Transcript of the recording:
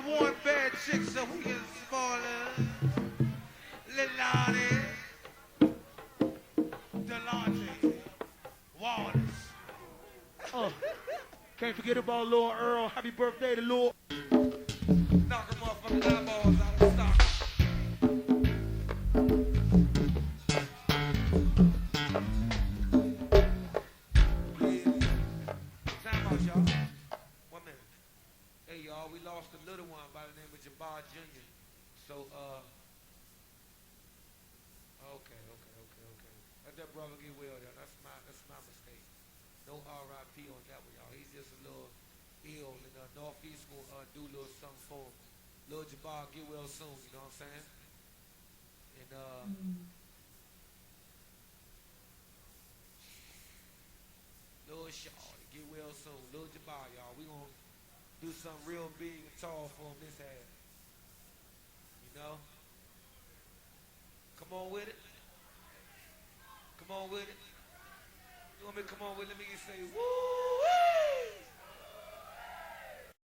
one bad chick so we get smaller. Lilani, Delante, Waters. Oh, can't forget about Lil Earl. Happy birthday to Lil. Knock her motherfucking eyeballs out of stock. Time out, y'all. 1 minute. Hey, y'all, we lost a little one by the name of Jabbar Jr. So, okay. Let that brother get well, y'all. That's my mistake. No R.I.P. on that one, y'all. He's just a little ill, and Northeast will do a little something for him. Lil Jabbar, get well soon, you know what I'm saying? And, Lil Shaw, get well soon. Lil Jabbar, y'all. We gonna do something real big and tall for him this half. You know? Come on with it. Come on with it. You want me to come on with it? Let me say, woo!